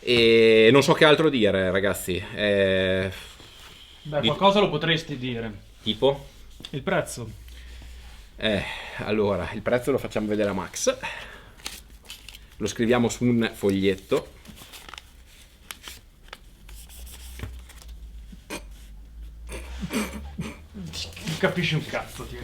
E non so che altro dire, ragazzi. Beh, Di- qualcosa lo potresti dire. tipo? Il prezzo. Eh, allora, il prezzo lo facciamo vedere a Max. Lo scriviamo su un foglietto. Non capisci un cazzo, ti.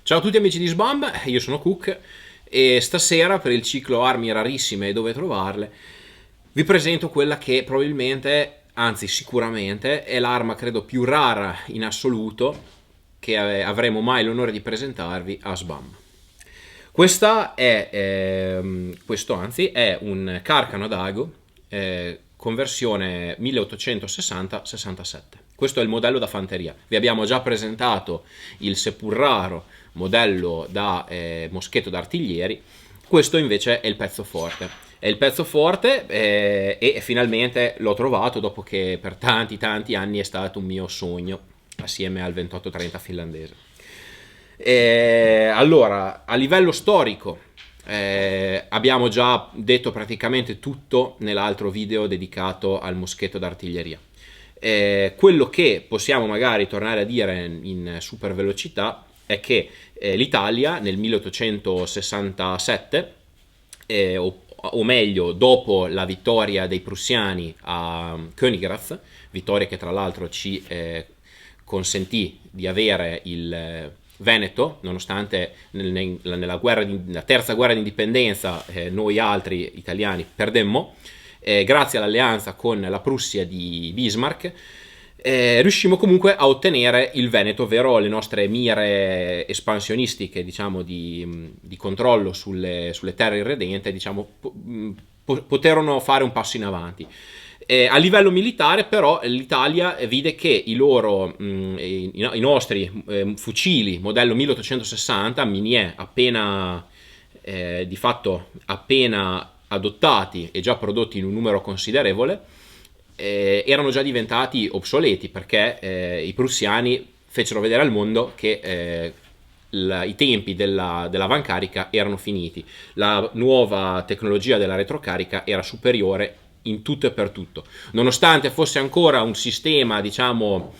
Ciao a tutti amici di SBAM, io sono Cook e stasera per il ciclo Armi rarissime e dove trovarle vi presento quella che probabilmente, anzi sicuramente, è l'arma credo più rara in assoluto che avremo mai l'onore di presentarvi a SBAM. Questo anzi è un Carcano Dago conversione 1860-67. Questo è il modello da fanteria. Vi abbiamo già presentato il seppur raro modello da moschetto d'artiglieri. Questo invece è il pezzo forte. È il pezzo forte e finalmente l'ho trovato dopo che per tanti anni è stato un mio sogno assieme al 2830 finlandese. Allora, a livello storico, abbiamo già detto praticamente tutto nell'altro video dedicato al moschetto d'artiglieria. Quello che possiamo magari tornare a dire in super velocità è che l'Italia nel 1867, o meglio dopo la vittoria dei prussiani a Königgrätz, vittoria che tra l'altro ci consentì di avere il Veneto, nonostante nella terza guerra di indipendenza noi altri italiani perdemmo, grazie all'alleanza con la Prussia di Bismarck, riuscimmo comunque a ottenere il Veneto, ovvero le nostre mire espansionistiche, diciamo, di controllo sulle terre irredente, diciamo, poterono fare un passo in avanti. A livello militare però l'Italia vide che i nostri fucili modello 1860 Minier appena di fatto appena adottati e già prodotti in un numero considerevole erano già diventati obsoleti perché i prussiani fecero vedere al mondo che i tempi dell'avancarica erano finiti, la nuova tecnologia della retrocarica era superiore in tutto e per tutto, nonostante fosse ancora un sistema, diciamo,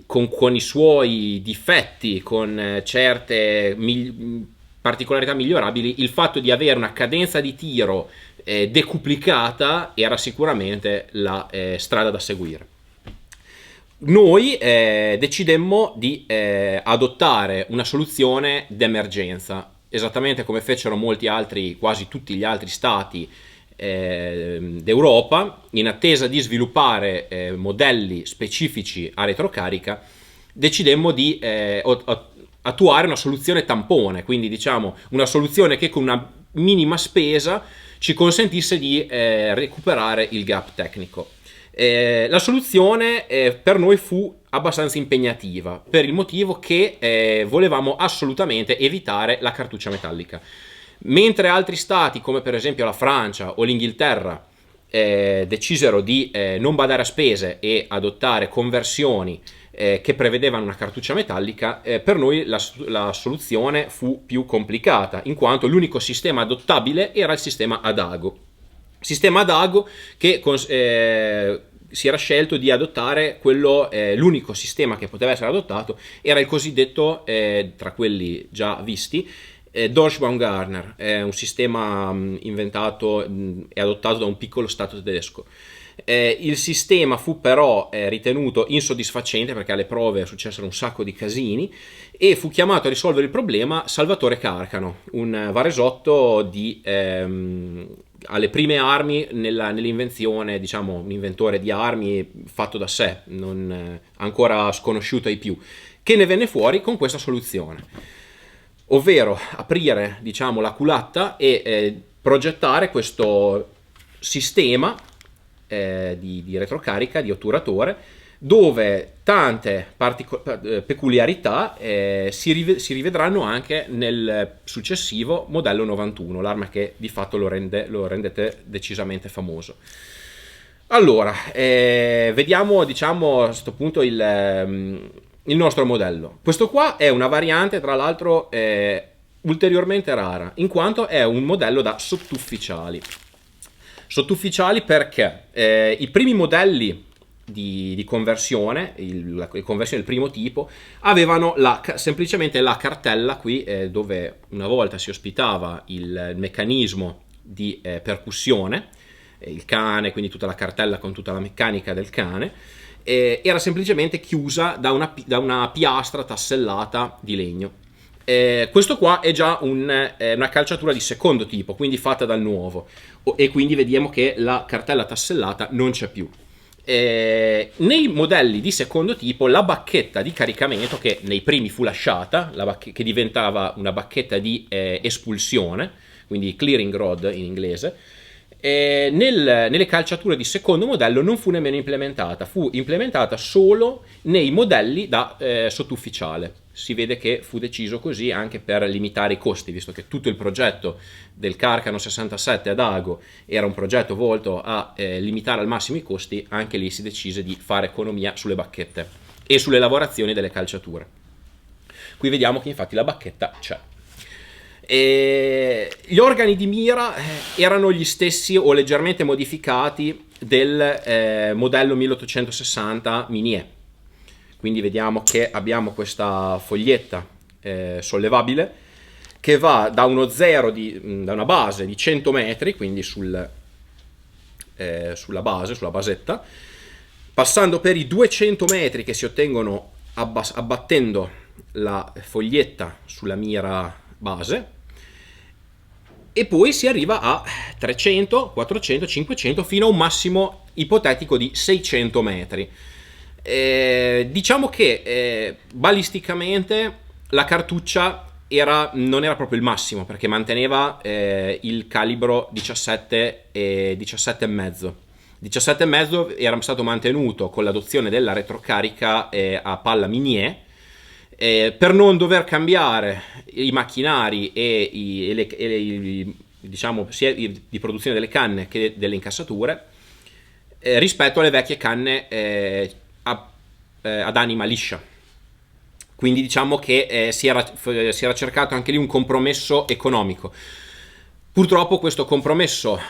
con i suoi difetti, con certe particolarità migliorabili. Il fatto di avere una cadenza di tiro decuplicata era sicuramente la strada da seguire. Noi decidemmo di adottare una soluzione d'emergenza, esattamente come fecero molti altri, quasi tutti gli altri stati d'Europa, in attesa di sviluppare modelli specifici a retrocarica. Decidemmo di attuare una soluzione tampone, quindi diciamo una soluzione che con una minima spesa ci consentisse di recuperare il gap tecnico. La soluzione per noi fu abbastanza impegnativa per il motivo che volevamo assolutamente evitare la cartuccia metallica. Mentre altri stati come per esempio la Francia o l'Inghilterra decisero di non badare a spese e adottare conversioni che prevedevano una cartuccia metallica, per noi la soluzione fu più complicata, in quanto l'unico sistema adottabile era il sistema Adago. Sistema Adago che si era scelto di adottare quello, l'unico sistema che poteva essere adottato era il cosiddetto, tra quelli già visti, Deutsch-Baumgartner, è un sistema inventato e adottato da un piccolo stato tedesco. Il sistema fu però ritenuto insoddisfacente perché alle prove successero un sacco di casini e fu chiamato a risolvere il problema Salvatore Carcano, un varesotto alle prime armi nell'invenzione, diciamo un inventore di armi fatto da sé, non ancora sconosciuto ai più, che ne venne fuori con questa soluzione, ovvero aprire, diciamo, la culatta e progettare questo sistema di retrocarica, di otturatore, dove tante peculiarità si rivedranno anche nel successivo modello 91, l'arma che di fatto lo rendete decisamente famoso. Allora, vediamo, diciamo, a questo punto il nostro modello. Questo qua è una variante, tra l'altro, ulteriormente rara, in quanto è un modello da sottufficiali. Sottufficiali perché i primi modelli di conversione, la conversione del primo tipo, avevano semplicemente la cartella qui, dove una volta si ospitava il meccanismo di percussione, il cane, quindi tutta la cartella con tutta la meccanica del cane, era semplicemente chiusa da una piastra tassellata di legno. Questo qua è già una calciatura di secondo tipo, quindi fatta dal nuovo, e quindi vediamo che la cartella tassellata non c'è più. Nei modelli di secondo tipo la bacchetta di caricamento, che nei primi fu lasciata, che diventava una bacchetta di espulsione, quindi clearing rod in inglese, nelle calciature di secondo modello non fu nemmeno implementata, fu implementata solo nei modelli da sottufficiale. Si vede che fu deciso così anche per limitare i costi, visto che tutto il progetto del Carcano 67 ad Ago era un progetto volto a limitare al massimo i costi. Anche lì si decise di fare economia sulle bacchette e sulle lavorazioni delle calciature. Qui vediamo che infatti la bacchetta c'è. Gli organi di mira erano gli stessi o leggermente modificati del modello 1860 Minier. Quindi vediamo che abbiamo questa foglietta sollevabile che va da uno zero da una base di 100 metri, quindi sulla basetta, passando per i 200 metri che si ottengono abbattendo la foglietta sulla mira base, e poi si arriva a 300, 400, 500 fino a un massimo ipotetico di 600 metri. Diciamo che balisticamente la cartuccia non era proprio il massimo, perché manteneva il calibro 17 e 17,5. 17,5 era stato mantenuto con l'adozione della retrocarica a palla Minier, per non dover cambiare i macchinari diciamo sia di produzione delle canne che delle incassature rispetto alle vecchie canne ad anima liscia. Quindi diciamo che si era cercato anche lì un compromesso economico. Purtroppo questo compromesso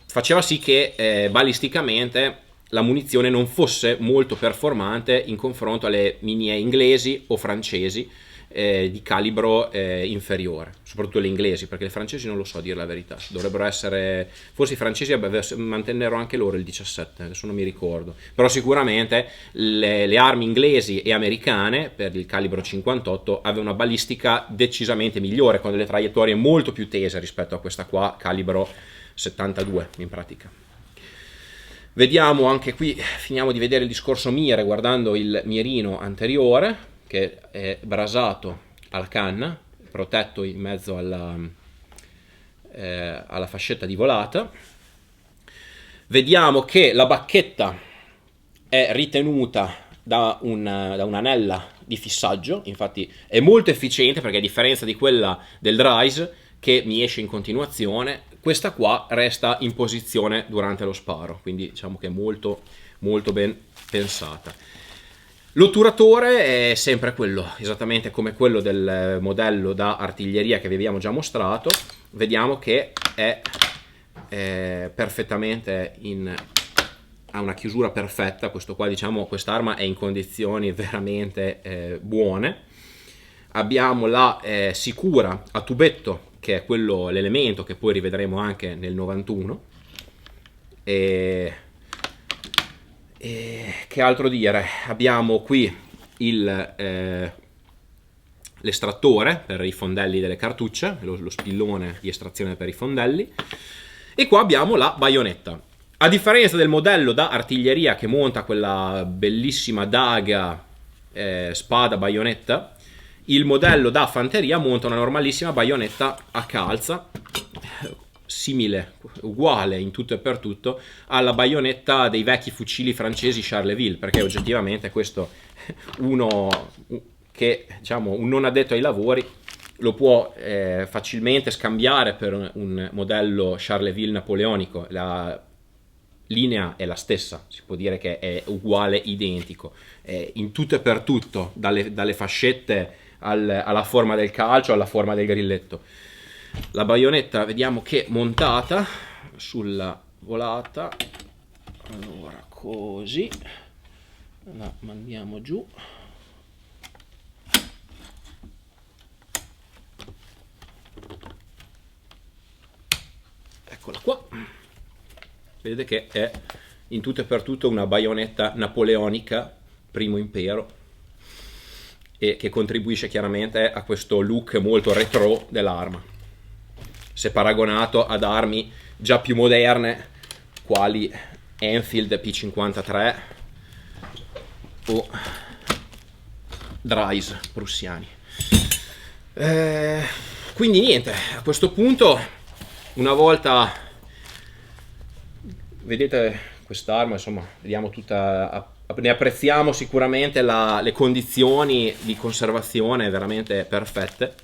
faceva sì che balisticamente la munizione non fosse molto performante in confronto alle Minier inglesi o francesi di calibro inferiore, soprattutto le inglesi, perché le francesi non lo so, a dire la verità, dovrebbero essere, forse i francesi mantennero anche loro il 17, adesso non mi ricordo, però sicuramente le armi inglesi e americane per il calibro 58 avevano una balistica decisamente migliore, con delle traiettorie molto più tese rispetto a questa qua calibro 72 in pratica. Vediamo anche qui, finiamo di vedere il discorso mire guardando il mirino anteriore, che è brasato alla canna, protetto in mezzo alla fascetta di volata. Vediamo che la bacchetta è ritenuta da un'anella di fissaggio, infatti è molto efficiente, perché a differenza di quella del Dries che mi esce in continuazione, questa qua resta in posizione durante lo sparo, quindi diciamo che è molto molto ben pensata. L'otturatore è sempre quello, esattamente come quello del modello da artiglieria che vi abbiamo già mostrato. Vediamo che è perfettamente ha una chiusura perfetta. Questo qua, diciamo, quest'arma è in condizioni veramente buone. Abbiamo la sicura a tubetto, che è l'elemento che poi rivedremo anche nel 91. Che altro dire? Abbiamo qui l'estrattore per i fondelli delle cartucce, lo spillone di estrazione per i fondelli, e qua abbiamo la baionetta. A differenza del modello da artiglieria che monta quella bellissima daga spada baionetta, il modello da fanteria monta una normalissima baionetta a calza, simile, uguale in tutto e per tutto alla baionetta dei vecchi fucili francesi Charleville, perché oggettivamente questo uno che, diciamo, un non addetto ai lavori lo può facilmente scambiare per un modello Charleville napoleonico. linea è la stessa, si può dire che è uguale, identico, in tutto e per tutto, dalle fascette alla forma del calcio, alla forma del grilletto. La baionetta vediamo che è montata sulla volata, allora così la mandiamo giù. Eccola qua, vedete che è in tutto e per tutto una baionetta napoleonica primo impero, e che contribuisce chiaramente a questo look molto retro dell'arma, se paragonato ad armi già più moderne quali Enfield P53 o Drais prussiani. Quindi niente, a questo punto, una volta vedete quest'arma, insomma, vediamo tutta, ne apprezziamo sicuramente le condizioni di conservazione veramente perfette,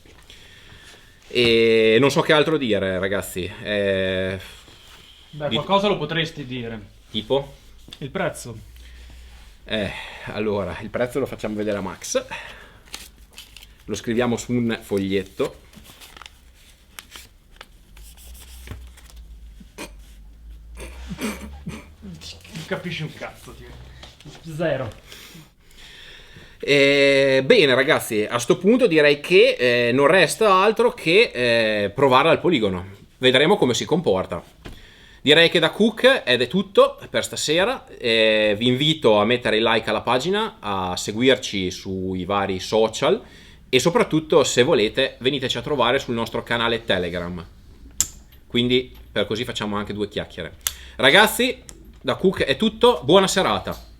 e non so che altro dire, ragazzi. Beh, qualcosa lo potresti dire. Tipo? Il prezzo. Allora, il prezzo lo facciamo vedere a Max, lo scriviamo su un foglietto. Non capisci un cazzo, ti. Zero. Bene ragazzi, a sto punto direi che non resta altro che provare al poligono. Vedremo come si comporta. Direi che da Cook ed è tutto per stasera. Vi invito a mettere il like alla pagina, a seguirci sui vari social e soprattutto, se volete, veniteci a trovare sul nostro canale Telegram. Quindi per così facciamo anche due chiacchiere. Ragazzi, da Cook è tutto, buona serata.